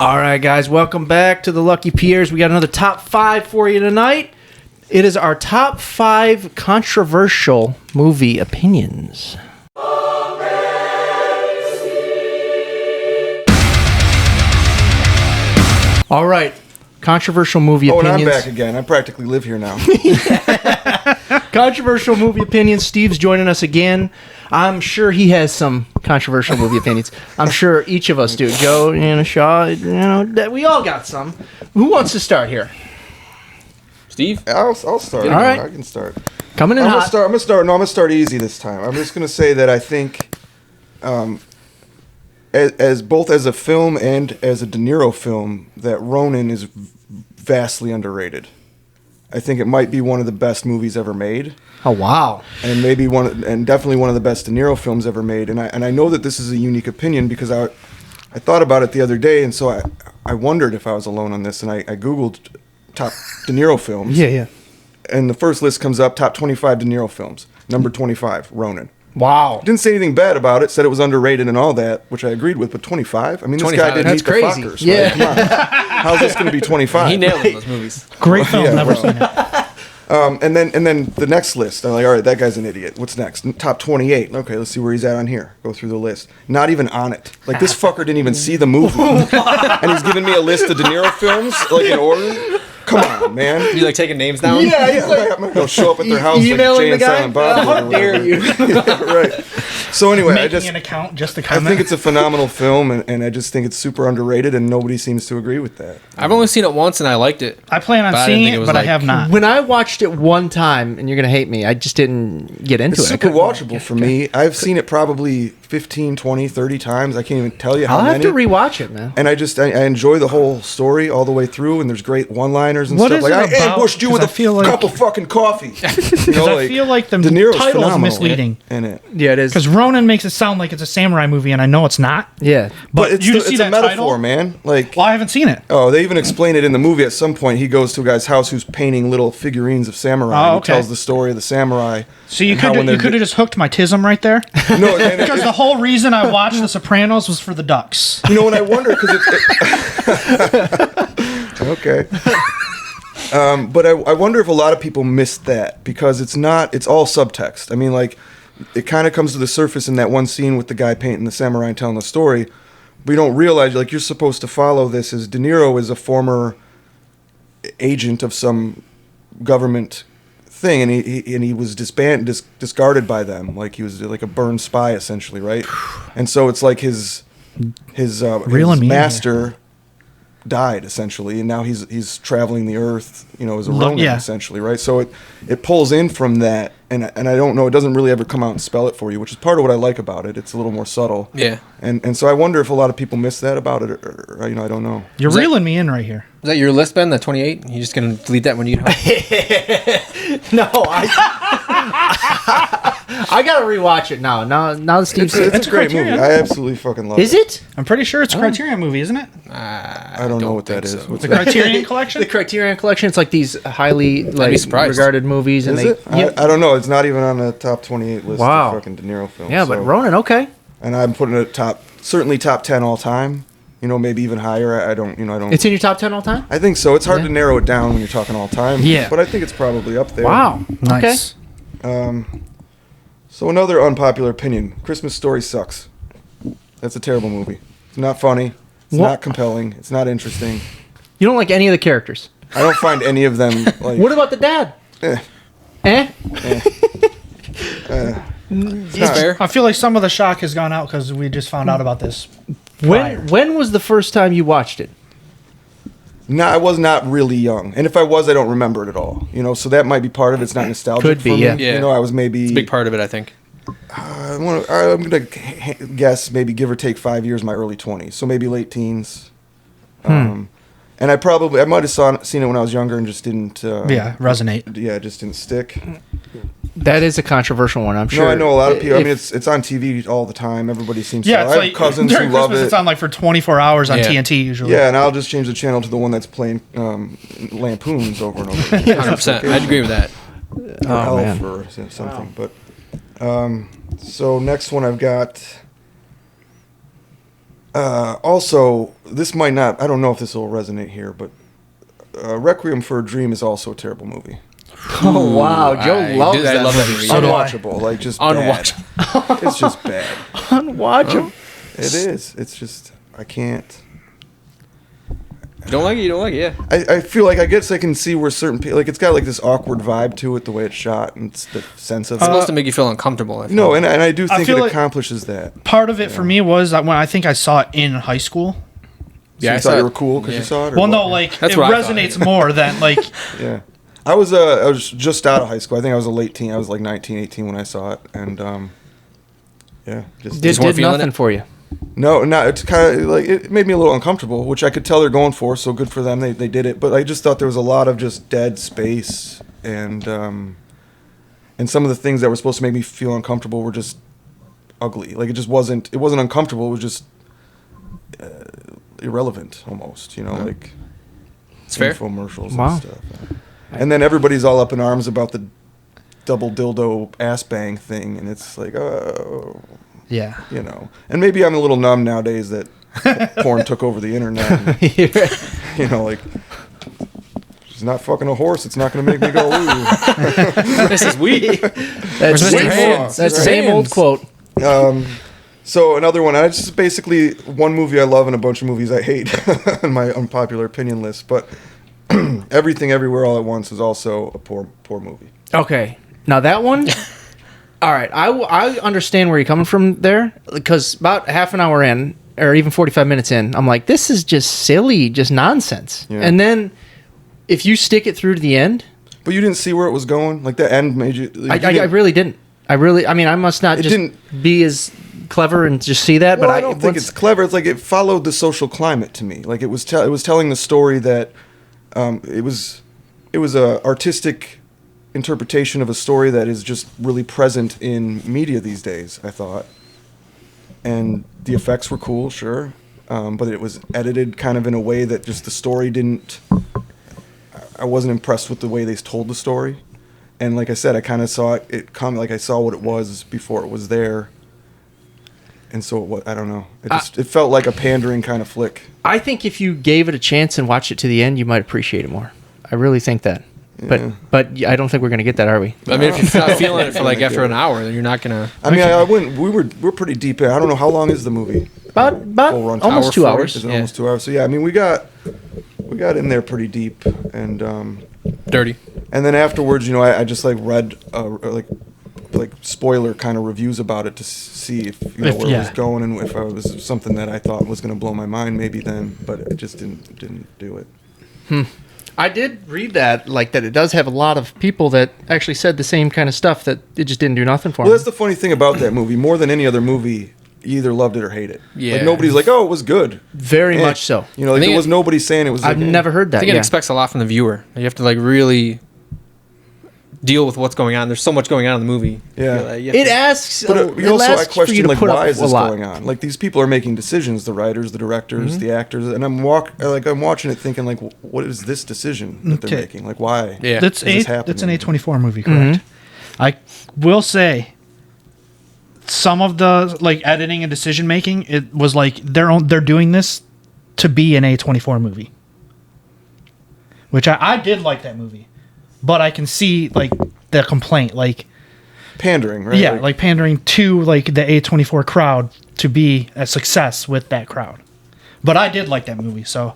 All right, guys, welcome back to the Lucky Pierres. We got another top 5 for you tonight. It is our top 5 controversial movie opinions. All right, controversial movie opinions. Oh, and I'm back again. I practically live here now. Controversial movie opinions. Steve's joining us again. I'm sure he has some controversial movie opinions. I'm sure each of us do. Joe, Shaw, that we all got some. Who wants to start here? Steve? I'll start. All right. I can start. Coming in hot. I'm gonna start easy this time. I'm just gonna say that I think, as both as a film and as a De Niro film, that Ronin is vastly underrated. I think it might be one of the best movies ever made. Oh wow! And definitely one of the best De Niro films ever made. And I know that this is a unique opinion because I thought about it the other day, and so I wondered if I was alone on this, and I googled top De Niro films. Yeah. And the first list comes up, top 25 De Niro films. Number 25, Ronin. Wow. Didn't say anything bad about it, said it was underrated and all that, which I agreed with, but 25? I mean, this guy didn't meet the fuckers, yeah. Right? Come on. How's this going to be 25? He nailed those movies. Great film, never seen it. And then the next list, I'm like, all right, that guy's an idiot. What's next? Top 28. Okay, let's see where he's at on here. Go through the list. Not even on it. Like, this fucker didn't even see the movie. And he's giving me a list of De Niro films, like, in order. Come on, man. You like taking names down? Yeah, he's like, I'm going to go show up at their house like Jay and Silent Bob. How dare you? Yeah, right. So anyway, Making an account just to comment. I think it's a phenomenal film, and I just think it's super underrated, and nobody seems to agree with that. I've only seen it once, and I liked it. I plan on seeing it, but I have not. When I watched it one time, and you're going to hate me, I just didn't get into It's it. super watchable for me. I've seen it probably 15, 20, 30 times. I can't even tell you how I'll many. have to rewatch it, man. And I enjoy the whole story all the way through, and there's great one-liners and What stuff. is Like, it I about? ambushed you with 'Cause I feel like- cup of fucking coffee. I feel like the De Niro's title is phenomenal misleading. in it. Yeah, it is. Because Ronin makes it sound like it's a samurai movie, and I know it's not. Yeah. But it's, you just see it's a that metaphor, title? man. Like, Well, I haven't seen it. oh, they even explain it in the movie at some point. He goes to a guy's house who's painting little figurines of samurai. Oh, And okay. he tells the story of the samurai. So you and how when could they're- have just hooked my tism right there. No, and Because the whole reason I watched The Sopranos was for the ducks. you know what I wonder because okay. But I wonder if a lot of people missed that because it's all subtext. I mean, like, it kind of comes to the surface in that one scene with the guy painting the samurai and telling the story, but you don't realize, like, you're supposed to follow this as De Niro is a former agent of some government thing, and he was discarded by them, like he was like a burned spy essentially, right? And so it's like his master died essentially, and now he's traveling the earth, as a Ronin essentially, right? So it pulls in from that, and I don't know, it doesn't really ever come out and spell it for you, which is part of what I like about it. It's a little more subtle. Yeah. And so I wonder if a lot of people miss that about it, or I don't know. You're reeling me in right here. Is that your list, Ben? The 28? You just gonna delete that when you get home? No, I gotta rewatch it now. Now that Steve said It's a great movie. I absolutely fucking love it. Is it? I'm pretty sure it's a Criterion movie, isn't it? I don't know what that is. What's The that? Criterion Collection? The Criterion Collection. It's like these highly be surprised. regarded movies, and Is they. it? I don't know. It's not even on the top 28 list Wow. of fucking De Niro films. Yeah, but Ronin, okay. And I'm putting it certainly top 10 all time. Maybe even higher. I don't. It's in your top 10 all time. I think so. It's hard to narrow it down when you're talking all time. Yeah. But I think it's probably up there. Wow. Nice. So another unpopular opinion: Christmas Story sucks. That's a terrible movie. It's not funny. It's not compelling. It's not interesting. You don't like any of the characters. I don't find any of them like. What about the dad? That's fair. I feel like some of the shock has gone out because we just found out about this. When was the first time you watched it? No, I was not really young, and if I was, I don't remember it at all. So that might be part of it. It's not nostalgic. Could be, for me. yeah. I was maybe. It's a big part of it, I think. I'm gonna guess maybe give or take 5 years, my early 20s, so maybe late teens. And I might have seen it when I was younger and just didn't. Resonate. Yeah, it just didn't stick. That is a controversial one, I'm sure. No, I know a lot of people. I mean, it's on TV all the time. Everybody seems to. Yeah, I it's have like cousins who during love Christmas, it. it's on like for 24 hours on Yeah. TNT usually. Yeah, and I'll just change the channel to the one that's playing Lampoons over and over. Again. 100%. I'd agree with that. Or Elf or something. But so next one I've got Also, this might not. I don't know if this will resonate here, but Requiem for a Dream is also a terrible movie. Oh wow, Joe loves that. I love that movie. movie. So do I. Unwatchable, like just Unwatchable. bad. It's just bad. Unwatchable. It is. It's just I can't. You don't like it? You don't like it? Yeah. I feel like I guess I can see where certain people like it's got like this awkward vibe to it, the way it's shot and it's the sense of It's supposed to make you feel uncomfortable. I feel. No, and I do think feel it like accomplishes that. Part of it for me was that when I think I saw it in high school. So I you saw thought you it. were cool because you saw it? Or Well, no, what? like That's it what I thought, resonates yeah. more than like. Yeah. I was just out of high school. I think I was a late teen. I was like 19, 18 when I saw it. And, yeah. Just Did weren't feeling nothing it? for you. No, it's kind of like it made me a little uncomfortable, which I could tell they're going for. So good for them, they did it. But I just thought there was a lot of just dead space, and some of the things that were supposed to make me feel uncomfortable were just ugly. Like it wasn't uncomfortable. It was just irrelevant almost. Like It's fair. infomercials Wow. and stuff. And then everybody's all up in arms about the double dildo ass bang thing, and it's like, oh. Yeah. And maybe I'm a little numb nowadays that porn took over the internet. And, like, she's not fucking a horse. It's not going to make me go, ooh. This is weak. That's Mr. the same Hands? old, that's the same old quote. So another one, it's just basically one movie I love and a bunch of movies I hate on my unpopular opinion list. But Everything Everywhere All at Once is also a poor movie. Okay, now that one. All right, I understand where you're coming from there, because about half an hour in, or even 45 minutes in, I'm like, this is just silly, just nonsense. Yeah. And then if you stick it through to the end, But you didn't see where it was going? Like, the end made you... I really didn't. I mean, I must not just be as clever and just see that. Well, but I don't think it's clever. It's like it followed the social climate to me. Like, it was telling the story that it was a artistic interpretation of a story that is just really present in media these days, I thought. And the effects were cool, sure. But it was edited kind of in a way that just the story didn't... I wasn't impressed with the way they told the story. And like I said, I kind of saw it come, like I saw what it was before it was there. And so I don't know. It felt like a pandering kind of flick. I think if you gave it a chance and watched it to the end, you might appreciate it more. I really think that. Yeah. But I don't think we're going to get that, are we? I mean, if you're not feeling it for like after an hour, then you're not gonna. I mean, I went. We're pretty deep in. I don't know how long is the movie. About Full runtime. almost Hour 2 40. hours. Is it almost 2 hours? So yeah, I mean, we got in there pretty deep, and Dirty. and then afterwards, I just like read like spoiler kind of reviews about it to see if where it was going, and if it was something that I thought was going to blow my mind, maybe then, but it just didn't do it. I did read that it does have a lot of people that actually said the same kind of stuff, that it just didn't do nothing for Well, them. that's the funny thing about that movie. More than any other movie, you either loved it or hate it. Yeah. Like, nobody's like, oh, it was good. Very Eh. much so. Like, I think there was nobody saying it was. I've like, eh. never heard I that. think it Yeah. expects a lot from the viewer. You have to like really deal with what's going on. There's so much going on in the movie. Yeah. You have It to- asks. But it also, I asks for you question, to like, put why up is a this lot. going on? Like, these people are making decisions, the writers, the directors, the actors, and I'm watching it thinking, like, what is this decision that they're Okay. making? Like, why? Yeah. That's Is this That's an happening? A24 movie, correct? I will say some of the like editing and decision making, it was like they're doing this to be an A24 movie, which I did like that movie, but I can see like the complaint, like Pandering, right? yeah, like pandering to like the A24 crowd to be a success with that crowd. But I did like that movie, so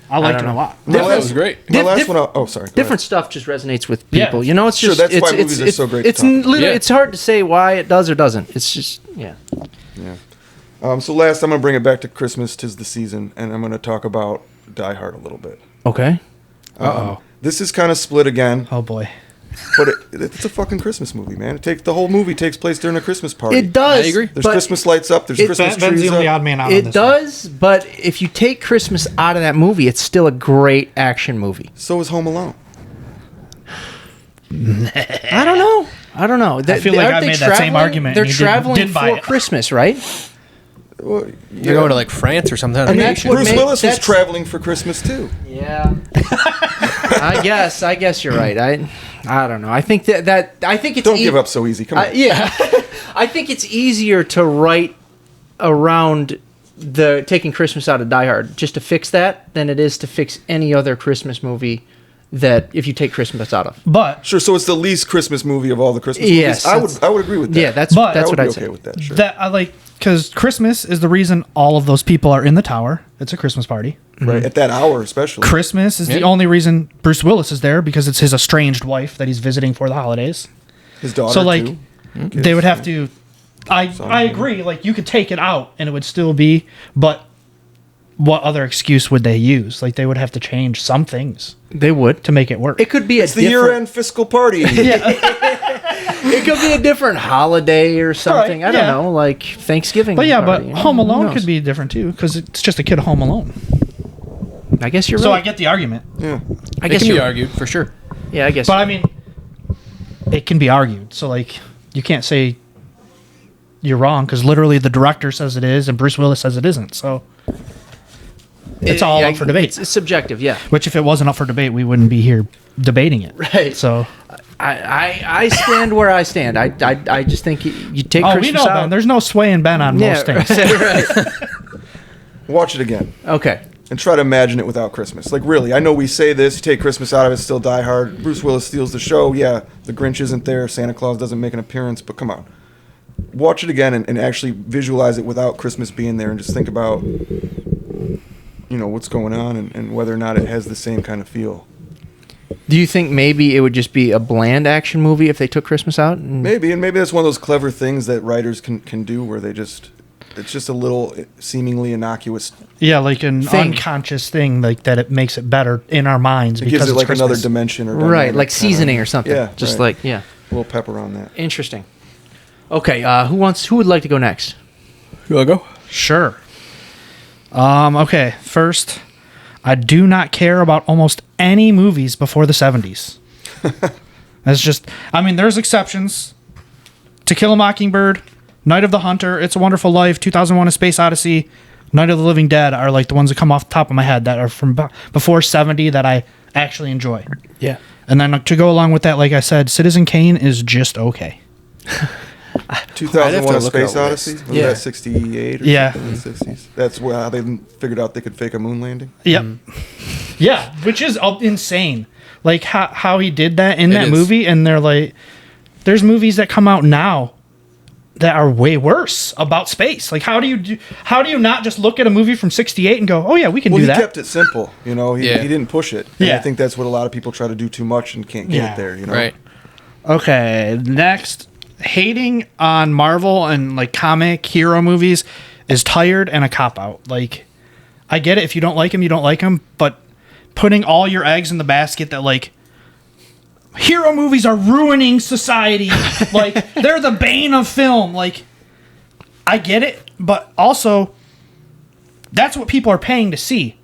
I liked it don't a know. lot. that was great. My last one. Oh, sorry. go Different stuff just resonates with Yeah. people. It's Sure, just that's it's, why it's, movies are it's, so great to It's talk about. literally Yeah. it's hard to say why it does or doesn't. It's just yeah. ahead. Yeah. So last, I'm gonna bring it back to Christmas. 'Tis the season, and I'm gonna talk about Die Hard a little bit. Okay. This is kind of split again, Oh boy. but it's a fucking Christmas movie, man. The whole movie takes place during a Christmas party. It does. I agree. There's but Christmas lights up. There's Christmas Ben's trees the only up. odd man out on It this does, but if you take Christmas out of that movie, it's still a great action movie. So is Home Alone. I don't know. I feel like I made that same argument They're and you traveling didn't buy for it. Christmas, right? Well, You're going to like France or something. I mean, that's what Bruce made- Willis was that's- traveling for Christmas too. Yeah. I guess you're right. I don't know. I think I think it's Don't give up so easy. Come on. yeah. I think it's easier to write around the taking Christmas out of Die Hard just to fix that than it is to fix any other Christmas movie that if you take Christmas out of. But Sure, so it's the least Christmas movie of all the Christmas Yes, movies. I would agree with that. Yeah, that's But- that's I would what be I'd okay say. with that. Sure. that I like because Christmas is the reason all of those people are in the tower. It's a Christmas party. Right at that hour, especially. Christmas is the only reason Bruce Willis is there because it's his estranged wife that he's visiting for the holidays. His daughter. So like too. they would have to. I agree. Like you could take it out and it would still be. But what other excuse would they use? Like they would have to change some things They would. to make it work. It could be It's the year-end fiscal party. It could be a different holiday or something. Right, I don't yeah. know, like Thanksgiving. But yeah, party, but you know? Home Who Alone knows? could be different too because it's just a kid Home Alone. I guess you're So I right. get the argument. Yeah. I It guess can be you're argued for sure. Yeah, I guess. But I mean, it can be argued. So like, you can't say you're wrong because literally the director says it is and Bruce Willis says it isn't. So it's all up for debate. It's subjective, yeah. Which, if it wasn't up for debate, we wouldn't be here debating it. Right. So, I stand where I stand. I just think you take oh, Christmas we know out. Ben. There's no swaying Ben on most things. right. Watch it again Okay. and try to imagine it without Christmas. Like really, I know we say this, you take Christmas out of it, still Die Hard. Bruce Willis steals the show. Yeah, the Grinch isn't there. Santa Claus doesn't make an appearance. But come on, watch it again and actually visualize it without Christmas being there, and just think about what's going on and whether or not it has the same kind of feel. Do you think maybe it would just be a bland action movie if they took Christmas out? Maybe that's one of those clever things that writers can do where it's just a little seemingly innocuous. Yeah, like an Thing. unconscious thing, like that. It makes it better in our minds It because gives it it's like Christmas. another dimension or Right, dynamic like kinda- seasoning or something. Yeah, Just right. like, yeah. A little pepper on that. Interesting. Okay, who would like to go next? You want to go? Sure. Okay. First, I do not care about almost any movies before the 70s. That's just. I mean, there's exceptions. To Kill a Mockingbird, Night of the Hunter, It's a Wonderful Life, 2001: A Space Odyssey, Night of the Living Dead are like the ones that come off the top of my head that are from before 70 that I actually enjoy. Yeah. And then to go along with that, like I said, Citizen Kane is just okay. 2001: A look it Space up. Odyssey? Was Yeah. that 68 or Yeah. something in the 60s? That's how they figured out they could fake a moon landing? Yep. Yeah, which is insane. Like how he did that in that is. movie, and they're like, there's movies that come out now that are way worse about space. Like how do you not just look at a movie from '68 and go, oh yeah, we can Well, do he that? kept it simple. He Yeah. didn't push it. And Yeah. I think that's what a lot of people try to do too much and can't get Yeah. it there. Right. Okay, next, hating on Marvel and like comic hero movies is tired and a cop out. Like, I get it if you don't like them, you don't like them, but putting all your eggs in the basket that like hero movies are ruining society, like they're the bane of film. Like, I get it, but also that's what people are paying to see.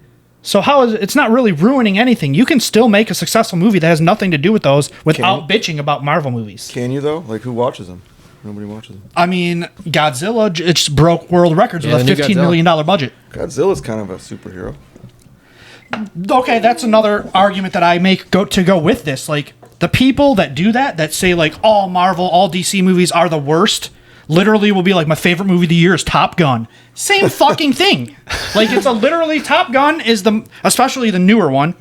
So how is it's not really ruining anything? You can still make a successful movie that has nothing to do with those without bitching about Marvel movies. Can you, though? Like, who watches them? Nobody watches them. I mean, Godzilla it just broke world records Yeah, with the a new $15 Godzilla. million budget. Godzilla's kind of a superhero. Okay, that's another argument that I make to go with this. Like, the people that do that say, like, all Marvel, all DC movies are the worst, literally will be like, my favorite movie of the year is Top Gun. Same fucking thing. Like, it's literally Top Gun is especially the newer one,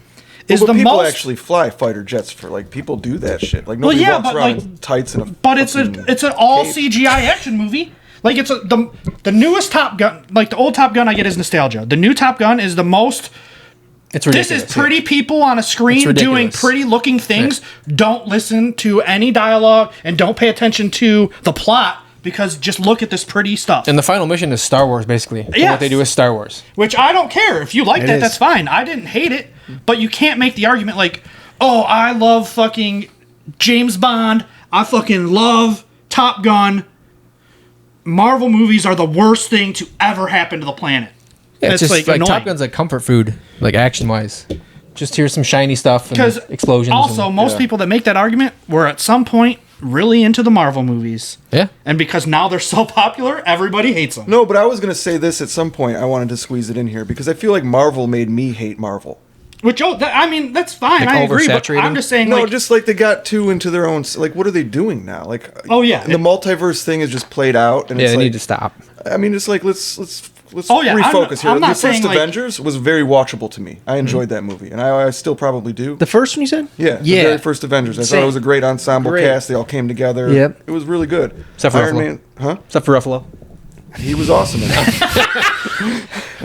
is But the people most... actually fly fighter jets for, like, people do that shit. Like, Well, nobody yeah, walks but, around like, in tights and a But it's fucking an all cape. CGI action movie. Like it's the newest Top Gun. Like the old Top Gun, I get is nostalgia. The new Top Gun is the most. It's ridiculous. This is pretty people on a It's screen ridiculous. doing pretty looking things. Don't listen to any dialogue and don't pay attention to the plot because just look at this pretty stuff. And the final mission is Star Wars, basically. And Yes. what they do is Star Wars. Which I don't care. If you like It that, is. that's fine. I didn't hate it, but you can't make the argument like, oh, I love fucking James Bond. I fucking love Top Gun. Marvel movies are the worst thing to ever happen to the planet. Yeah, It's it's just like annoying. Top Gun's like comfort food, like action wise. Just here's some shiny stuff and Because explosions. also, and, most yeah. people that make that argument were at some point really into the Marvel movies. yeah. And because now they're so popular, everybody hates them. No, but I was going to say this at some point. I wanted to squeeze it in here because I feel like Marvel made me hate Marvel. Which, I mean, that's fine. Like I agree. But oversaturating? I'm just saying, No, like, just like they got too into their own. Like, what are they doing now? Like, Oh, yeah. the multiverse thing is just played out, and Yeah, it's they like, need to stop. I mean, it's like let's Oh, yeah, refocus I'm here. not The saying, first like- Avengers was very watchable to me. I enjoyed that movie, and I still probably do. The first one you said? Yeah, the Yeah. very first Avengers. I thought Same. it was a great ensemble Great. cast. They all came together. Yep. It was really good. Except for Iron Ruffalo. Man, huh? Except for Ruffalo. He was awesome in it.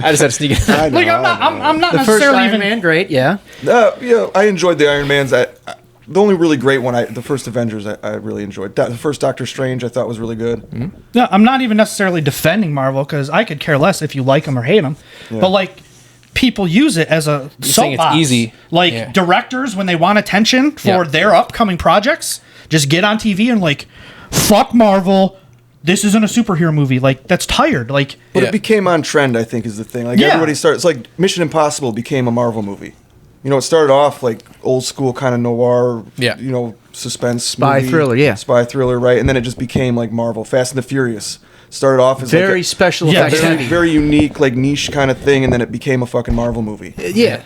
I just had to sneak it. I know, Like I'm not The first necessarily Iron even. Man, great, yeah. Yeah, I enjoyed the Iron Mans. The only really great one, the first Avengers, I really enjoyed. The first Doctor Strange, I thought was really good. No, I'm not even necessarily defending Marvel because I could care less if you like them or hate them. But like, people use it as a saying it's soapbox. easy. Like Yeah. directors, when they want attention for Yeah. their upcoming projects, just get on TV and like, fuck Marvel. This isn't a superhero movie. Like, that's tired. Like, But Yeah. it became on trend, I think, is the thing. Like Yeah. everybody starts. It's like Mission Impossible became a Marvel movie. You know, it started off like old school kind of noir. Yeah. You know, suspense Spy movie, thriller, yeah. spy thriller, right? And then it just became like Marvel. Fast and the Furious started off as Very like special Yeah, effects very, heavy. very unique, like niche kind of thing, and then it became a fucking Marvel movie. Yeah.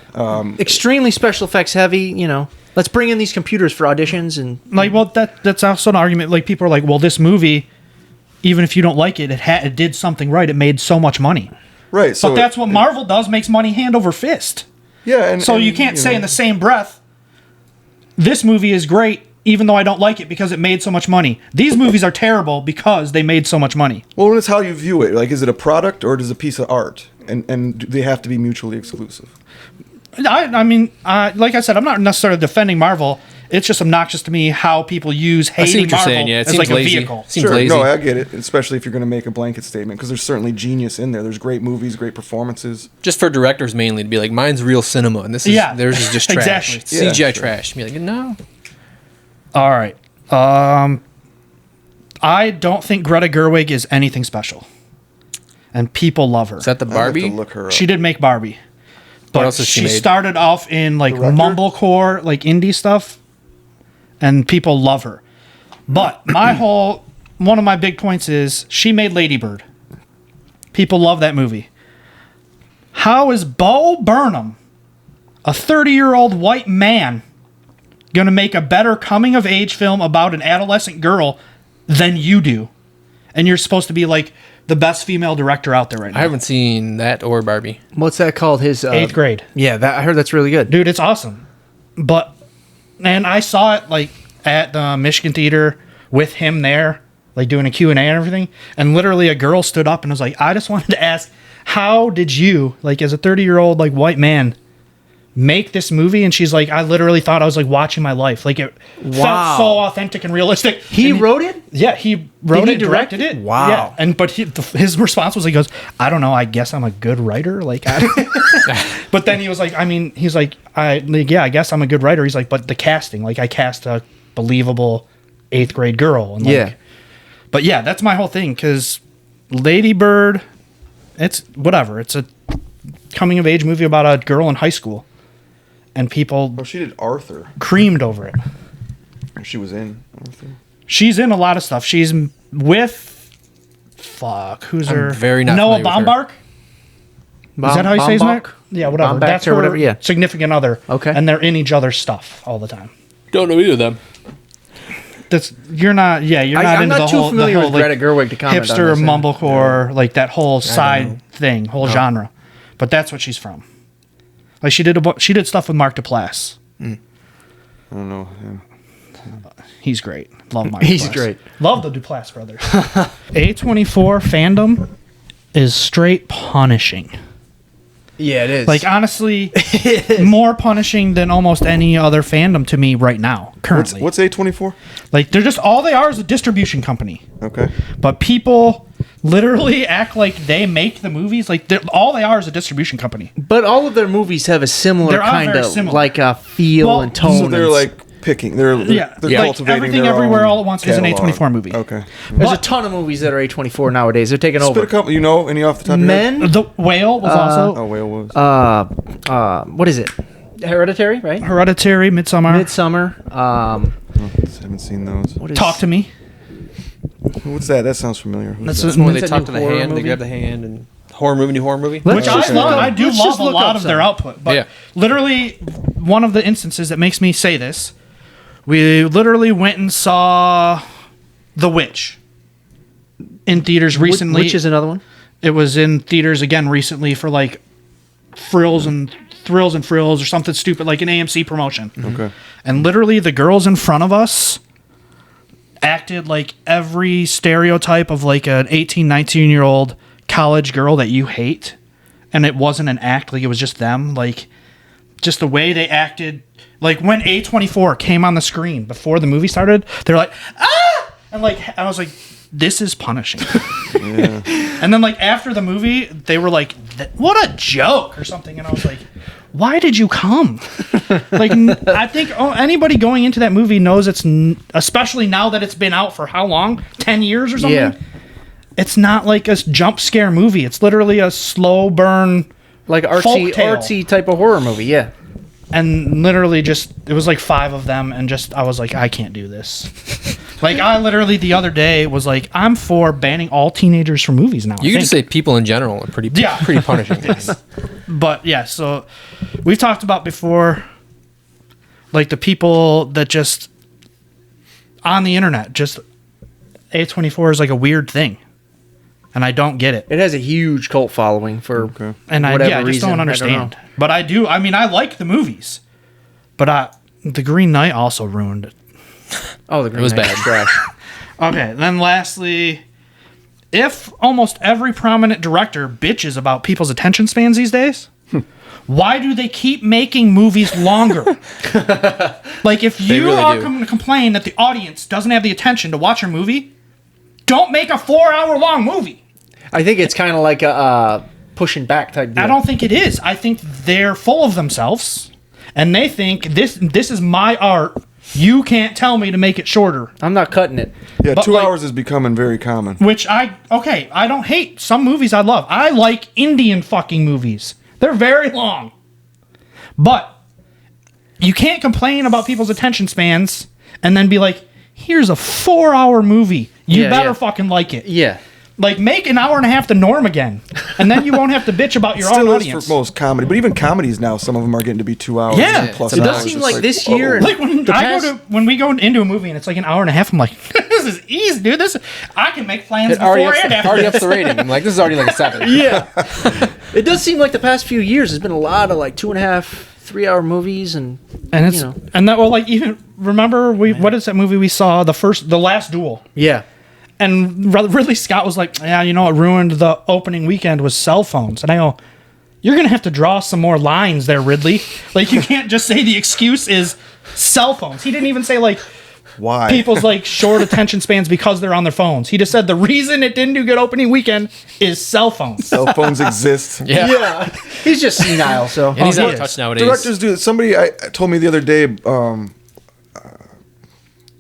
Extremely special effects heavy, you know. Let's bring in these computers for auditions and like, well, that's also an argument. Like, people are like, well, this movie, even if you don't like it, it did something right. It made so much money. Right. So But that's what Marvel does, makes money hand over fist. Yeah. And, So and, you can't say know, in the same breath, this movie is great, even though I don't like it because it made so much money. These movies are terrible because they made so much money. Well, it's how you view it. Like, is it a product or is it a piece of art? And do they have to be mutually exclusive? I mean, like I said, I'm not necessarily defending Marvel. It's just obnoxious to me how people use I see hating what you're Marvel saying. Yeah, it as seems like lazy. a vehicle. Seems lazy. No, I get it. Especially if you're going to make a blanket statement, because there's certainly genius in there. There's great movies, great performances. Just for directors mainly to be like, mine's real cinema, and this is Yeah, theirs is just trash. exactly. It's Yeah, CGI sure. trash. Be like, no. All right. I don't think Greta Gerwig is anything special, and people love her. Is that the I'd have Barbie? to look her up. She did make Barbie. But else has she made? started off in like Director? mumblecore, like indie stuff, and people love her. But one of my big points is she made Ladybird. People love that movie. How is Bo Burnham, a 30-year-old white man, going to make a better coming-of-age film about an adolescent girl than you do? And you're supposed to be like the best female director out there right now. I haven't seen that or Barbie. what's that called? His 8th grade. Yeah, I heard that's really good. Dude, it's awesome. And I saw it like at the Michigan Theater with him there, like doing a Q&A and everything. And literally a girl stood up and was like, I just wanted to ask, how did you, like as a 30-year-old like white man, make this movie? And she's like, I literally thought I was like watching my life. Like it felt Wow. so authentic and realistic. He And wrote it? Yeah, he wrote he it, direct directed it? it. Wow. Yeah. And but his response was, he goes, I don't know, I guess I'm a good writer. Like, but then he was like, I guess I'm a good writer. He's like, but the casting, like I cast a believable 8th grade girl. And like, Yeah. But yeah, that's my whole thing. Because Ladybird, it's whatever. It's a coming of age movie about a girl in high school, and people Oh, she did Arthur. creamed over it. She was in Arthur. She's in a lot of stuff. She's with who's I'm her? very not Noah familiar with her. Baumbach. Is that how you say his name? Baumbach? Yeah, whatever. Baumbach That's or her whatever, yeah. significant other. Okay. And they're in each other's stuff all the time. Don't know either of them. You're not into I'm not the too whole familiar the whole, with like, Greta Gerwig to comment on hipster this. mumblecore, like that whole know. side thing, whole genre. But that's what she's from. Like she did stuff with Mark Duplass. I don't know. Yeah. He's great. Love Mark. He's Duplass. great. Love the Duplass brothers. A24 fandom is straight punishing. Yeah, it is. Like honestly, more punishing than almost any other fandom to me right now. Currently, What's A24? like they're just all they are is a distribution company. Okay. But people literally act like they make the movies. Like all they are is a distribution company. but all of their movies have a similar They're all kind very of similar. like a feel Well, and tone. So they're and like picking. They're Yeah, cultivating Everything their Everywhere own All at Once is an catalog. A24 movie. Okay. there's a but- ton of movies that are A24 nowadays. They're taking Spit a over. couple. You know any off the top of your head? Men. The Whale was also Oh, Whale was. What is it? Hereditary, right? Hereditary, Midsummer. Midsummer. Haven't seen those. What is Talk to Me. What's that? That sounds familiar. Who's That's that? That's when they It's a talk new to the horror hand, movie. they grab the hand, and new horror movie. Let's Which I just love. look up- I do let's love just a look lot up of their some. output. But Yeah. literally, one of the instances that makes me say this, we literally went and saw The Witch. in theaters recently. Which is another one? It was in theaters again recently for like Thrills and Frills or something stupid, like an AMC promotion. Okay. And literally the girls in front of us acted like every stereotype of like an 18, 19-year-old college girl that you hate. And it wasn't an act, like it was just them. Like, just the way they acted. Like, when A24 came on the screen before the movie started, they're like, ah! And like, I was like, this is punishing. Yeah. And then like, after the movie, they were like, what a joke or something. And I was like, why did you come? Like, I think anybody going into that movie knows it's, especially now that it's been out for how long? 10 years or something? Yeah. It's not like a jump scare movie. It's literally a slow burn, Like artsy type of horror movie, yeah. and literally just it was like 5 of them, and just I was like, I can't do this. Like, I literally the other day was like, I'm for banning all teenagers from movies now. You can just say people in general are pretty punishing. But yeah, so we've talked about before, like the people that just on the internet, just A24 is like a weird thing. And I don't get it. It has a huge cult following for And whatever I just reason. don't understand. But I do. I mean, I like the movies. But the Green Knight also ruined it. Oh, the Green It was Knight bad. trash. Okay, then lastly, if almost every prominent director bitches about people's attention spans these days, why do they keep making movies longer? Like, if you really are do. going to complain that the audience doesn't have the attention to watch your movie, don't make a 4-hour long movie. I think it's kind of like a pushing back type deal. I don't think it is. I think they're full of themselves, and they think this is my art. You can't tell me to make it shorter. I'm not cutting it. Yeah, But, 2 like- hours is becoming very common. Which I don't hate. Some movies I love. I like Indian fucking movies. They're very long. But you can't complain about people's attention spans and then be like, here's a 4-hour movie. You Yeah, better yeah. fucking like it. Yeah. Like, make an hour and a half the norm again. And then you won't have to bitch about your own Still is audience. for most comedy, but even comedies now, some of them are getting to be 2 hours. Yeah. plus It an does hour. seem It's like just this year- Like when The when we go into a movie and it's like an hour and a half, I'm like, this is easy, dude. I can make plans It already before and after. ups the rating. I'm like, this is already like a 7. Yeah. It does seem like the past few years there's been a lot of like 2.5, 3-hour movies and And it's you know. and that, well, like, even remember what is that movie we saw, the Last Duel? yeah. And Ridley Scott was like, yeah, you know what ruined the opening weekend was cell phones. And I go, you're gonna have to draw some more lines there, Ridley. Like, you can't just say the excuse is cell phones. He didn't even say like Why? people's like short attention spans because they're on their phones. He just said the reason it didn't do good opening weekend is cell phones. Cell phones exist. Yeah. Yeah. He's just senile, so And he's he out of is. touch nowadays. Directors do. Somebody told me the other day,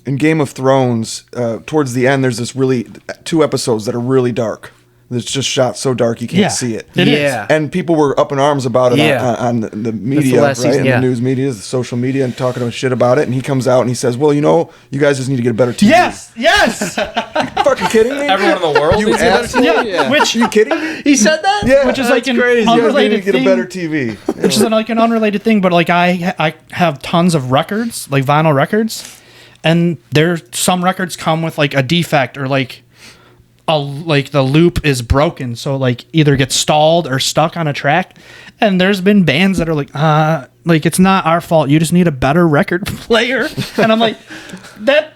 in Game of Thrones, towards the end, there's this really 2 episodes that are really dark. It's just shot so dark you can't Yeah. see it. It is. Yeah. And people were up in arms about it Yeah. on the media, last right? season, And yeah. the news media, the social media, and talking about shit about it. And he comes out and he says, well, you know, you guys just need to get a better TV. Yes, yes. Fucking kidding me? Everyone in the world You needs to asshole. Yeah, which you kidding me? He said that? Yeah. which is like an You guys need unrelated to get thing. a better TV. Which is like an unrelated thing, but like I have tons of records, like vinyl records, and some records come with like a defect or like the loop is broken, so like either gets stalled or stuck on a track. And there's been bands that are like it's not our fault. You just need a better record player. And I'm like, that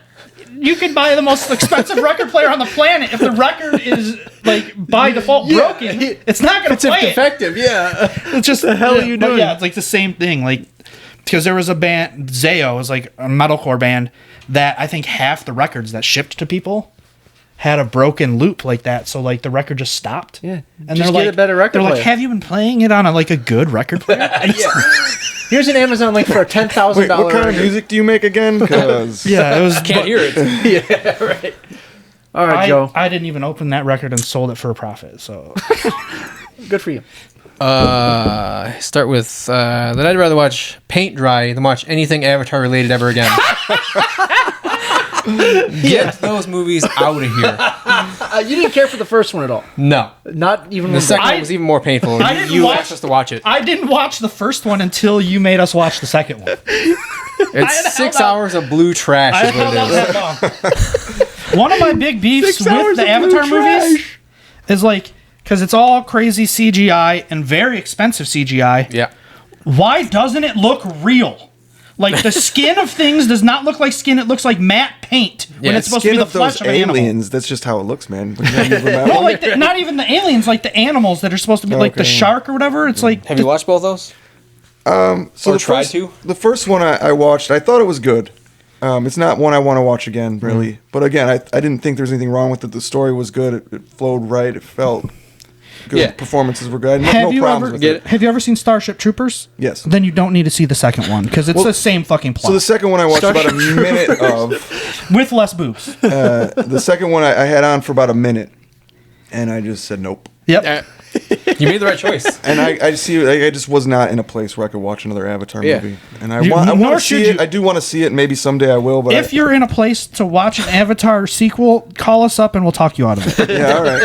you could buy the most expensive record player on the planet. If the record is like by default broken, it's not going to play it. Defective, yeah. It's just the hell are you but doing? Yeah, it's like the same thing. Like, because there was a band, Zayo was like a metalcore band that I think half the records that shipped to people had a broken loop like that. So like the record just stopped. Yeah. and Just get a better record They're like, player. have you been playing it on a good record player? Yeah. Here's an Amazon link for a $10,000. Wait, what kind of music do you make again? Because Yeah, it was. Can't hear it. Yeah, right. All right, Joe. I didn't even open that record and sold it for a profit. So Good for you. Start with that I'd rather watch paint dry than watch anything Avatar related ever again. Get those movies out of here. You didn't care for the first one at all. No. Not even The when second one was even more painful. I didn't You watch- asked us to watch it. I didn't watch the first one until you made us watch the second one. It's 6 held out- hours of blue trash I is what held out it is. that long. One of my big beefs 6 hours with the of blue Avatar movies trash. is like, because it's all crazy CGI and very expensive CGI. Yeah. Why doesn't it look real? Like the skin of things does not look like skin; it looks like matte paint when Yeah, it's supposed to be Skin the of those flesh of an animal. aliens. That's just how it looks, man. No, like not even the aliens, like the animals that are supposed to be like the Okay. shark or whatever. It's like Have you watched both those? So Or the tried first, to? The first one I watched, I thought it was good. It's not one I want to watch again, really. But again, I didn't think there was anything wrong with it. The story was good. It flowed right. It felt good. Yeah. Performances were good. No, Have no you problems ever with Get it. it? have you ever seen Starship Troopers? Yes. Then you don't need to see the second one because it's the same fucking plot So the second one I watched about a minute of. with less boobs. The second one I had on for about a minute, and I just said nope. Yep. You made the right choice. And I just was not in a place where I could watch another Avatar Yeah. movie. And I You- want nor to see should it. you. I do want to see it. Maybe someday I will. But If you're in a place to watch an Avatar sequel, call us up and we'll talk you out of it. yeah, all right.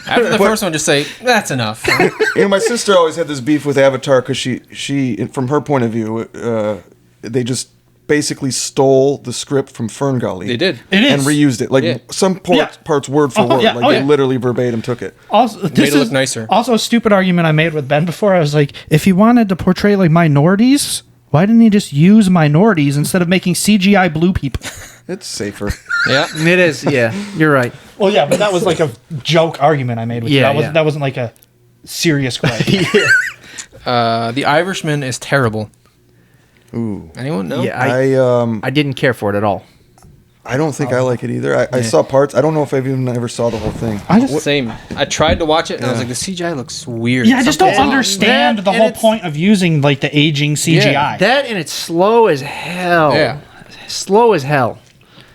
After the first one, just say, that's enough. My sister always had this beef with Avatar because she, from her point of view, they just basically stole the script from Fern Gully. They did. It is. And reused it. Like Yeah. some Yeah. parts word for Oh, word. yeah. Like Oh, they yeah. literally verbatim took it. Also, this it look is nicer. Also, a stupid argument I made with Ben before. I was like, if he wanted to portray like minorities, why didn't he just use minorities instead of making CGI blue people? It's safer. Yeah. It is. Yeah, you're right. Well, yeah, but that was like a joke argument I made with you. Yeah, That wasn't like a serious gripe. The Irishman is terrible. Ooh. Anyone know? Yeah, I didn't care for it at all. I don't think I like it either. I saw parts. I don't know if I've even ever saw the whole thing. Same. I tried to watch it, and I was like, the CGI looks weird. Yeah, I just don't Something's wrong. understand That- the and whole it's- point of using like the aging CGI. Yeah, That and it's slow as hell. Yeah. Slow as hell.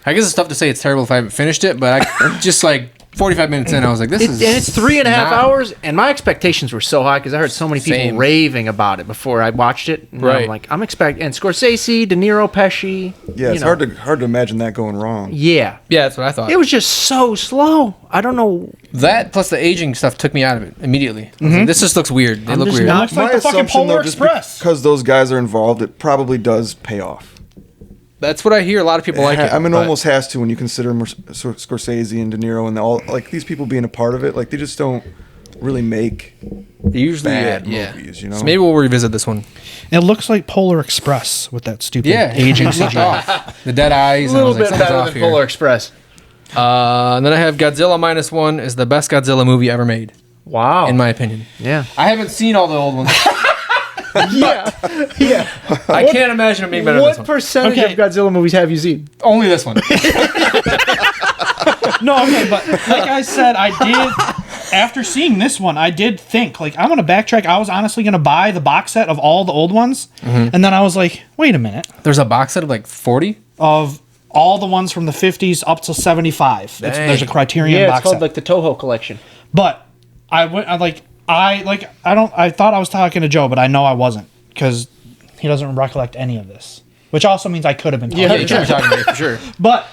I guess it's tough to say it's terrible if I haven't finished it, but I just like 45 minutes in, I was like, this is. And it's 3.5 not- hours, and my expectations were so high because I heard so many people Same. raving about it before I watched it. And Right. I'm like, I'm expecting. And Scorsese, De Niro, Pesci. Yeah, it's hard to imagine that going wrong. Yeah. Yeah, that's what I thought. It was just so slow. I don't know. That plus the aging stuff took me out of it immediately. I was like, this just looks weird. They I'm look just weird. not- looks like the fucking Polar Express. because those guys are involved, it probably does pay off. That's what I hear. A lot of people like it. I mean, but- almost has to when you consider Scorsese and De Niro and all like these people being a part of it. Like they just don't really make usually bad yeah. movies, you know? So maybe we'll revisit this one. It looks like Polar Express with that stupid Yeah, aging It looked CGI. off. The dead eyes. A little and I was bit like, better something's than off Polar here. Express. And then I have Godzilla -1 is the best Godzilla movie ever made, Wow. in my opinion. Yeah. I haven't seen all the old ones. Yeah. Yeah. I can't imagine it being better than What this one. percentage Okay. of Godzilla movies have you seen? Only this one. No, okay, but like I said, I did. After seeing this one, I did think like I'm gonna backtrack. I was honestly gonna buy the box set of all the old ones, and then I was like, wait a minute, There's a box set of like 40. of all the ones from the 50s up to 75. There's a Criterion Yeah, box it's called set. like the Toho collection. But I thought I was talking to Joe, but I know I wasn't because he doesn't recollect any of this, which also means I could have been talking. Yeah, to you Joe. should be talking to me for sure. But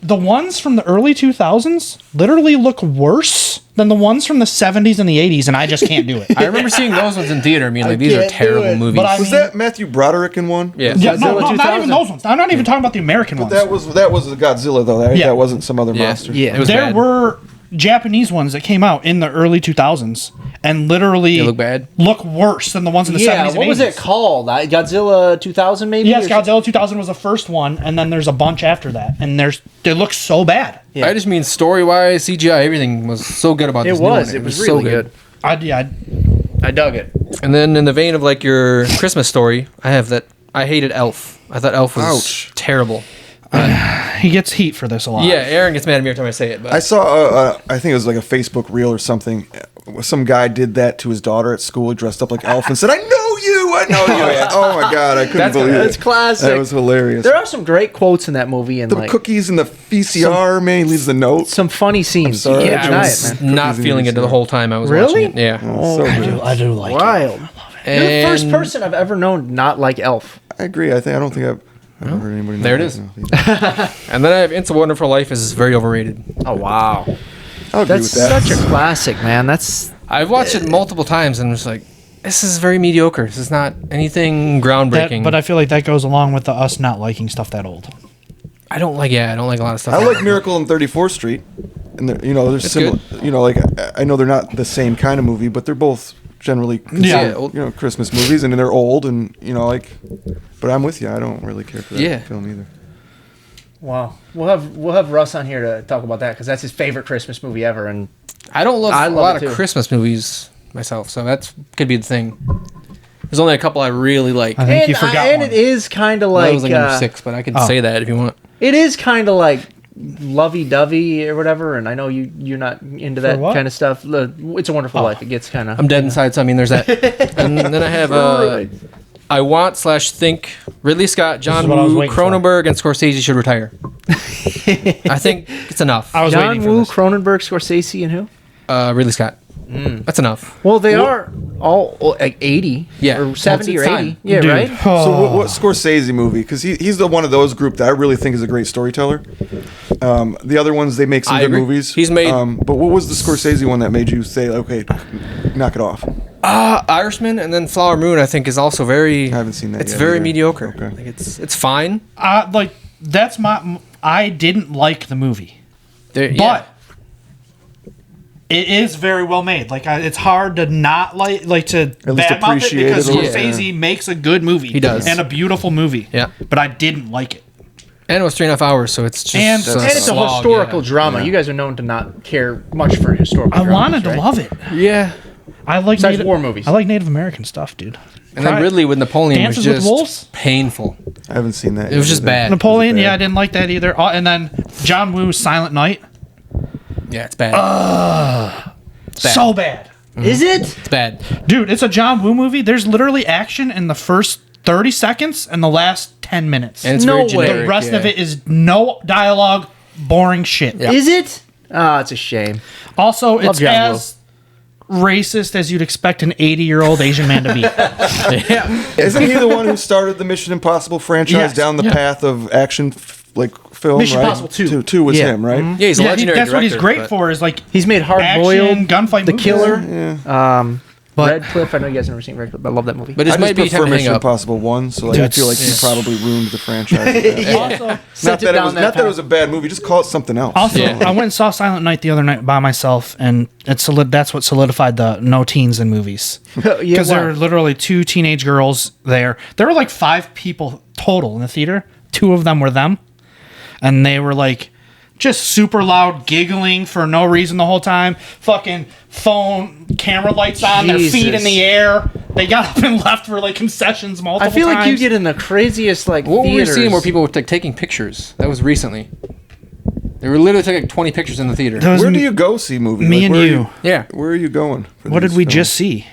the ones from the early 2000s literally look worse than the ones from the 70s and the 80s, and I just can't do it. I remember seeing those ones in theater. I mean, like these are can't do terrible it. movies. But I Was mean- that Matthew Broderick in one? yeah. Yeah, no, Godzilla not 2000. even those ones. I'm not even talking about the American ones. That was a Godzilla though. That, Yeah. that wasn't some other Yeah. monster. Yeah. It was There bad. were Japanese ones that came out in the early 2000s and literally They look bad? look worse than the ones in the 70s Yeah, and what was 80s. it called? Godzilla 2000 maybe? Yes, Or Godzilla 2000 was the first one, and then there's a bunch after that, and they look so bad. Yeah. I just mean story wise, CGI, everything was so good about It this new was. one. It was really good. I I dug it. And then in the vein of like your Christmas story, I have that I hated Elf. I thought Elf was Ouch. terrible. he gets heat for this a lot. Yeah, Aaron gets mad at me every time I say it. But I saw. I think it was like a Facebook reel or something. Some guy did that to his daughter at school. He dressed up like Elf and said, "I know you. I know you." Oh my god, I couldn't believe it. That's classic. That was hilarious. There are some great quotes in that movie and The like cookies and the VCR, man. He leaves the note. some funny scenes. sorry. You yeah, can't I deny was it, man. not Cookies feeling it and the whole time I was Really? watching it. Yeah. So good. I do like it. Wild. You're the first And person I've ever known not like Elf. I agree. I don't think I've ever heard anybody. There it not is. like that. And then I have It's a Wonderful Life is very overrated. Oh wow. I'll agree That's with that. such a classic, man. That's I've watched it multiple times and I'm just like, this is very mediocre. This is not anything groundbreaking. But I feel like that goes along with us not liking stuff that old. I don't like a lot of stuff. I like Miracle on 34th Street, and they're similar. I know they're not the same kind of movie, but they're both generally considered, Christmas movies, and they're old, and But I'm with you. I don't really care for that film either. Wow, we'll have Russ on here to talk about that because that's his favorite Christmas movie ever, and I don't love a lot it of too. Christmas movies myself, so that could be the thing. There's only a couple I really like. I think you forgot and one. it is kind of That like was like number 6, but I could say that if you want. it is kind of like lovey-dovey or whatever, and I know you're not into that what? kind of stuff. It's a Wonderful Life. It gets kind of I'm dead inside, so I mean, there's that. And then I have Right. I think Ridley Scott, John what I was Woo, waiting for. Cronenberg, and Scorsese should retire. I think it's enough. I was John waiting for Woo, this. Cronenberg, Scorsese, and who? Ridley Scott. That's enough. Well, they are all like 80 Yeah. or 70 Well, or it's 80. time. Yeah, Dude. right? So what Scorsese movie? Because he's the one of those group that I really think is a great storyteller. The other ones, they make some I good agree. movies. He's made- But what was the Scorsese one that made you say, okay, knock it off? Irishman and then Flower Moon, I think, is also very. I haven't seen that It's yet very either. mediocre. Okay. Like it's fine. That's I didn't like the movie, but it is very well made. It's hard to not like to least badmouth it appreciate because it a little. Scorsese makes a good movie. He does. And a beautiful movie. Yeah. But I didn't like it. And it was 3.5 hours, so it's just. And- a and And it's a slog, historical yeah. drama. You guys are known to not care much for historical I dramas, wanted to right? love it. Yeah. I like Besides war movies. I like Native American stuff, dude. And then Ridley with Napoleon Dances was with just Wolves? painful. I haven't seen that. It was just bad. Napoleon, Is it bad? yeah, I didn't like that either. And then John Woo's Silent Night, Yeah, it's bad. bad. so bad. Is it? It's bad. Dude, it's a John Woo movie. There's literally action in the first 30 seconds and the last 10 minutes. And it's No very way. generic. The rest yeah. of it is no dialogue, boring shit. Yeah. Is it? Oh, it's a shame. Also, it's John as racist as you'd expect an 80-year-old Asian man to be. Yeah. Isn't he the one who started the Mission Impossible franchise Yes, down the yeah. path of action, film? Mission right? Impossible 2. Two was Yeah. him, right? Yeah, he's a Yeah, legendary that's what he's director, great but- for is like He's made Hard action, Boiled, gunfight The movies. Killer, Yeah. Red Cliff. I know you guys have never seen Red Cliff, but I love that movie. But I this just might be prefer time to hang Mission up. Impossible 1, so Dude, I feel like he probably ruined the franchise. Also, Not Sent it that it down was that not that it path. was a bad movie. Just call it something else. Also, Yeah. I went and saw Silent Night the other night by myself, and that's what solidified the no teens in movies. Yeah, Because there why? were literally 2 teenage girls there. There were like 5 people total in the theater. 2 of them were them. And they were like just super loud, giggling for no reason the whole time. Fucking phone, camera lights on, their feet in Jesus. the air. They got up and left for like concessions multiple I feel times. like you get in the craziest What were we theaters. seeing where people were taking pictures? That was recently. They were literally taking like 20 pictures in the theater. There was Where do you go see movies? me Like, and where are you. Yeah. Where are you going? for What these did we films? just see?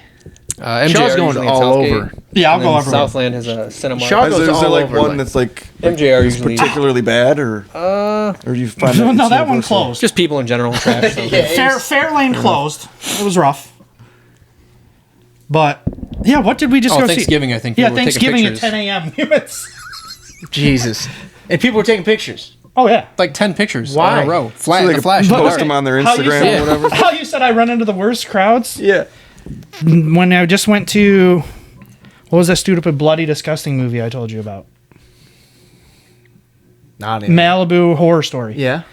MJR Shaw's going usually in all Southgate. over. Yeah, I'll And go then everywhere. Southland has a cinema. Shaw Is goes there all like over, one like- that's like MJR is usually. particularly bad, or do you find No, it's that one universal? closed. Just people in general trash. So. Fairlane closed. It was rough. But yeah, what did we just Oh, go Thanksgiving, see? I think Yeah, people were taking Thanksgiving at pictures. 10 a.m. Jesus. And people were taking pictures. Oh yeah. Like 10 pictures Why? in a row. So they The could flash. post Dark. them on their How you Instagram said- or whatever. How you said I run into the worst crowds? Yeah. When I just went to what was that stupid, bloody, disgusting movie I told you about? Not in. Malibu Horror Story. Yeah.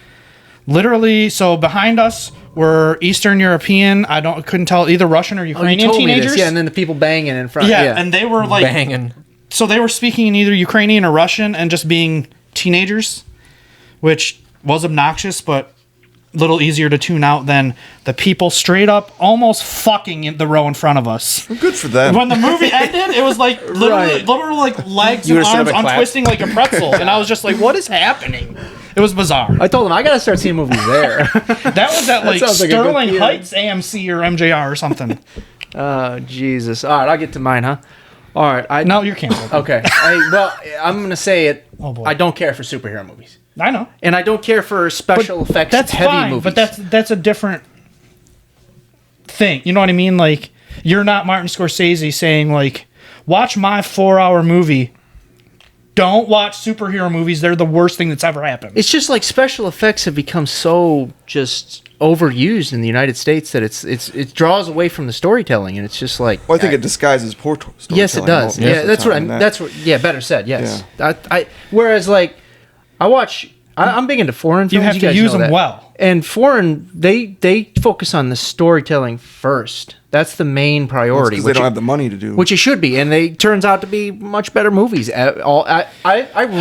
Literally, so behind us were Eastern European. Couldn't tell either Russian or Oh, you Ukrainian told me teenagers. this. Yeah, and then the people banging in front. yeah, Yeah. and they were like Banging. so they were speaking in either Ukrainian or Russian and just being teenagers, which was obnoxious, but a little easier to tune out than the people straight up almost fucking in the row in front of us. Good for them. When the movie ended, it was like literally, Right. literally like legs You and would've set arms up a clap? untwisting like a pretzel, and I was just like, "What is happening?" It was bizarre. I told him I gotta start seeing movies there. That was at like sounds like a good Sterling theater. Heights AMC or MJR or something. Oh Jesus! All right, I'll get to mine, huh? All right, No, you're canceled. Okay. I'm gonna say it. Oh, boy. I don't care for superhero movies, I know. and I don't care for special effects That's heavy fine, movies. but that's a different thing. You know what I mean? Like, you're not Martin Scorsese saying like, watch my 4-hour movie. Don't watch superhero movies. They're the worst thing that's ever happened. It's just like special effects have become so just overused in the United States that it draws away from the storytelling, and it's just like. Well, I think it disguises poor storytelling. Yes, it does. most of Yeah, the that's what time, that's what. Yeah, better said. Yes. I whereas like I'm big into foreign films. You have to guys use know them that. well. And foreign, they focus on the storytelling first. That's the main priority. Because they don't have the money to do. Which it should be, and they turns out to be much better movies. I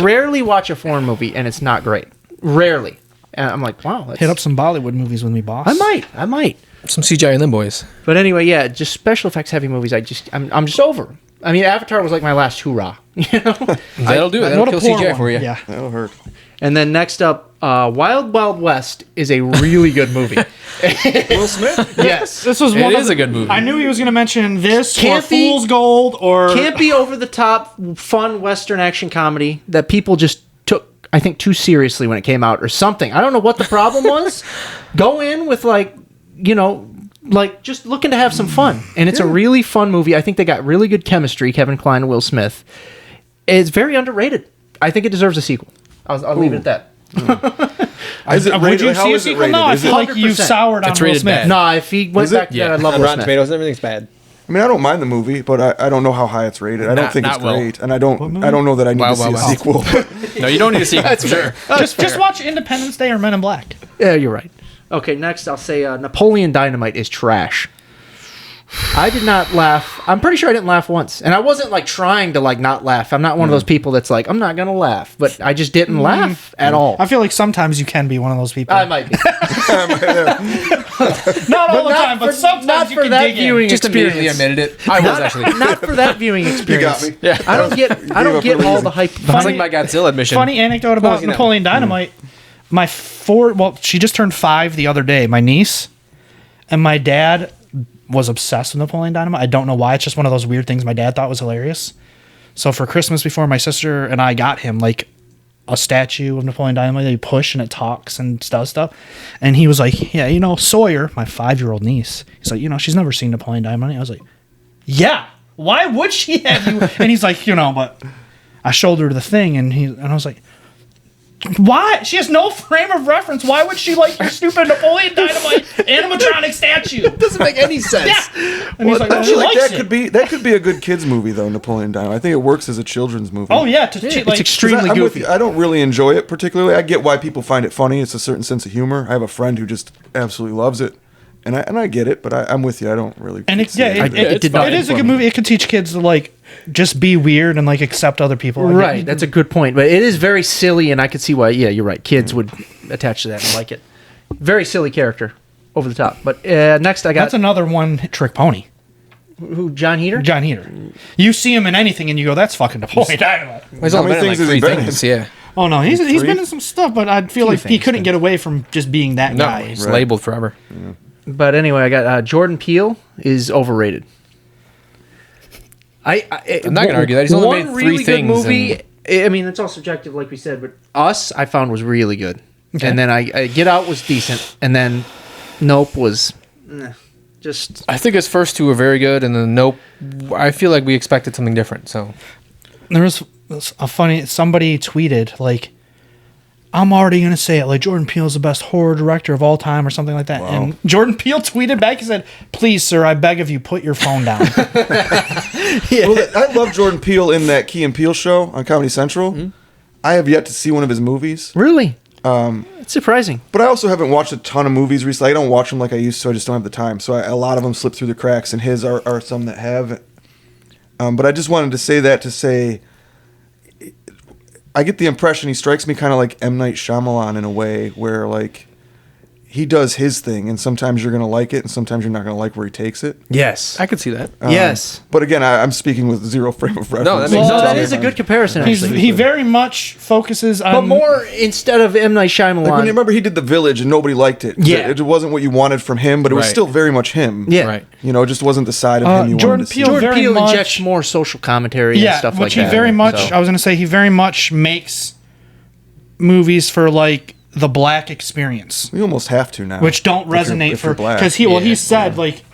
rarely watch a foreign movie, and it's not great. Rarely. And I'm like, wow. Hit up some Bollywood movies with me, boss. I might. Some CGI in them boys. But anyway, yeah, just special effects heavy movies. I'm just over. I mean, Avatar was like my last hoorah. You know, That'll do it. That'll What a kill poor CGI one. for you. Yeah. That'll hurt. And then next up, Wild Wild West is a really good movie. Will Smith? Yes. This was It one is of a good movie. I knew he was going to mention this Can't or be- Fool's Gold or Can't be over the top, fun Western action comedy that people just took, I think, too seriously when it came out or something. I don't know what the problem was. Go in with just looking to have some fun. And it's a really fun movie. I think they got really good chemistry, Kevin Kline and Will Smith. It's very underrated. I think it deserves a sequel. I'll leave it at that. Is it Would rated? you How see a is it sequel? rated? No, I Is feel it- like you've 100%. soured on It's Will rated Smith. bad. Nah, if he went Is it? back to that, I'd love On Will Rotten Smith. Tomatoes and everything's bad. I mean, I don't mind the movie, but I don't know how high it's rated. I don't Not- think it's not well. great, and I don't know that I need Wow, to see wow, a wow. sequel. No, you don't need to see it for sure. Just watch Independence Day or Men in Black. Yeah, you're right. Okay, next I'll say Napoleon Dynamite is trash. I did not laugh. I'm pretty sure I didn't laugh once. And I wasn't like trying to like not laugh. I'm not one of those people that's like, I'm not going to laugh. But I just didn't laugh at all. I feel like sometimes you can be one of those people. I might be. Not all the time, but sometimes not you for can that dig in. viewing Just immediately experience. admitted it. I was actually. Not for that viewing experience. me. Yeah. I don't get up for a all reason. the hype. It's behind like my Godzilla admission. Funny anecdote about seen that Napoleon Dynamite. She just turned 5 the other day, my niece. And my dad was obsessed with Napoleon Dynamite. I don't know why. It's just one of those weird things my dad thought was hilarious. So for Christmas before, my sister and I got him like a statue of Napoleon Dynamite that you push and it talks and does stuff. And he was like, yeah, Sawyer, my 5-year-old niece, he's like, she's never seen Napoleon Dynamite. I was like, yeah, why would she have you? And he's like, but I showed her the thing and I was like, why? She has no frame of reference. Why would she like your stupid Napoleon Dynamite animatronic statue? doesn't make any sense. Yeah. And he's like, I well, she feel like likes that could be a good kids movie though. Napoleon Dynamite. I think it works as a children's movie. Oh yeah, It's like, extremely I'm with goofy. you. I don't really enjoy it particularly. I get why people find it funny. It's a certain sense of humor. I have a friend who just absolutely loves it, and I get it. But I'm with you. I don't really. and see it. it is a good movie. It could teach kids to like just be weird and like accept other people. Like, Right, that's a good point. But it is very silly, and I could see why, yeah, you're right. Kids would attach to that and like it. Very silly character. Over the top. But next I got... That's another one-trick pony. Who, John Heater? John Heater. You see him in anything and you go, that's fucking Napoleon Dynamite. He's How only many been in like things has 3 he been in? things. Yeah. Oh no, he's Three? been in some stuff, but I feel like he things, couldn't get away from just being that No, guy. he's Right. labeled forever. But anyway, I got Jordan Peele is overrated. I'm not gonna argue that. He's only one made 3 really good things movie. I mean, it's all subjective, like we said. But Us, I found was really good, and then I Get Out was decent, and then Nope was just. I think his first 2 were very good, and then Nope. I feel like we expected something different. So There was a funny, somebody tweeted like, I'm already going to say it, like Jordan Peele is the best horror director of all time or something like that. Wow. And Jordan Peele tweeted back, he said, please, sir, I beg of you, put your phone down. Well, I love Jordan Peele in that Key and Peele show on Comedy Central. Mm-hmm. I have yet to see one of his movies, Really? It's surprising. but I also haven't watched a ton of movies recently. I don't watch them like I used to. I just don't have the time. So a lot of them slip through the cracks, and his are some that have. But I just wanted to say that to say, I get the impression he strikes me kind of like M. Night Shyamalan in a way where like he does his thing, and sometimes you're going to like it, and sometimes you're not going to like where he takes it. Yes. I could see that. Yes. But again, I'm speaking with zero frame of reference. No, that makes Well, sense. that is a good comparison, actually. He very much focuses on... But more instead of M. Night Shyamalan. Like when you remember he did The Village and nobody liked it. Yeah. It wasn't what you wanted from him, but it was Right. still very much him. Yeah. Right. You know, it just wasn't the side of him you Jordan wanted to see. Peele- Jordan very Peele much- injects more social commentary and yeah, stuff which like he that. very much, So- I was going to say, he very much makes movies for like the black experience. We almost have to now. Which don't if you're- resonate if you're for black. because he Yeah, he said like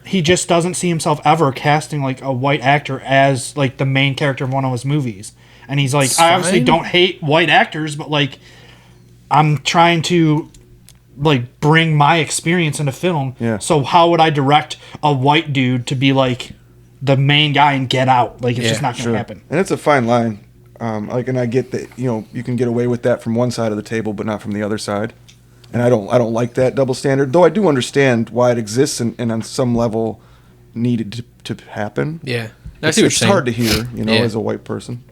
he just doesn't see himself ever casting like a white actor as like the main character of one of his movies, and he's like, I obviously fine. don't hate white actors, but like I'm trying to like bring my experience into film. Yeah. So how would I direct a white dude to be like the main guy and Get Out? Like it's just not gonna happen. And it's a fine line. And I get that you can get away with that from one side of the table, but not from the other side. And I don't like that double standard. Though I do understand why it exists and on some level needed to happen. Yeah. It's hard to hear, Yeah. as a white person.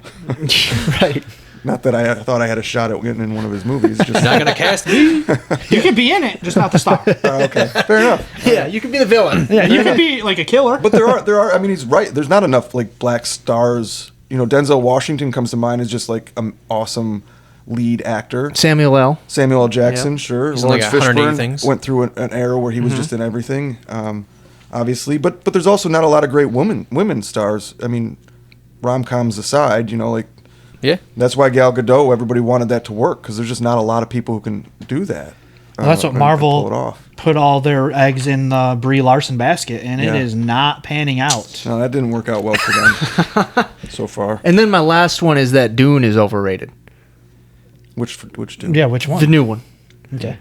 Right. Not that I thought I had a shot at getting in one of his movies. Just Not gonna cast me. You could be in it, just not the star. okay, fair enough. Yeah, you could be the villain. Yeah, you could be like a killer. But there are. I mean, he's right. There's not enough like black stars. Denzel Washington comes to mind as just like an awesome lead actor. Samuel L. Samuel L. Jackson, Yep. sure. He's in, Lawrence like, 180 Fishburne things. went through an era where he was just in everything, obviously. But there's also not a lot of great women stars. I mean, rom-coms aside, Yeah. that's why Gal Gadot, everybody wanted that to work because there's just not a lot of people who can do that. Well, that's what and Marvel pull it off. put all their eggs in the Brie Larson basket, and Yeah. it is not panning out. No, that didn't work out well for them so far. And then my last one is that Dune is overrated. Which do? Yeah, which one? The new one. Okay.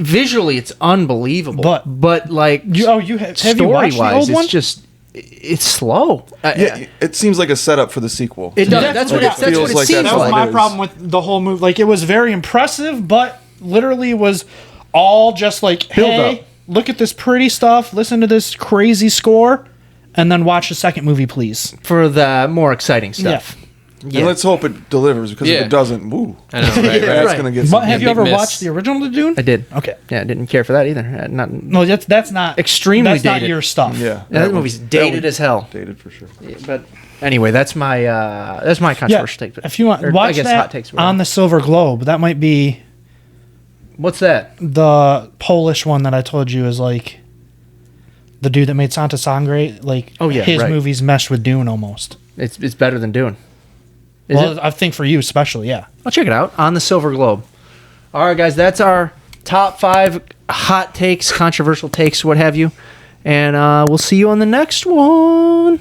Visually, it's unbelievable. But like, you have you watched the story-wise, old one? it's just it's slow. Yeah, it seems like a setup for the sequel. It does. Yeah, That's like what it it, that's feels what it like seems that's That was what like. it my is. problem with the whole movie. Like, it was very impressive, but literally was all just like, Build hey, up. look at this pretty stuff, listen to this crazy score, and then watch the second movie, please. For the more exciting stuff. And let's hope it delivers because if Yeah. it doesn't, woo. I know, right? Yeah, right. That's right. gonna get. But have big you ever miss. watched the original to Dune? I did. Okay. Yeah, I didn't care for that either. Not No, that's not Extremely That's not dated. your stuff. Yeah, that movie's dated as hell. Dated for sure. Yeah, but anyway, that's my Yeah. controversial take. If you want, Or, watch I guess that hot takes. were- on the Silver Globe. That might be What's that? the Polish one that I told you is like the dude that made Santa Sangre. Like, Oh, yeah, his right. movies meshed with Dune almost. It's better than Dune. Is Well, it? I think for you especially, yeah. I'll check it out on the Silver Globe. All right, guys, that's our top 5 hot takes, controversial takes, what have you. And we'll see you on the next one.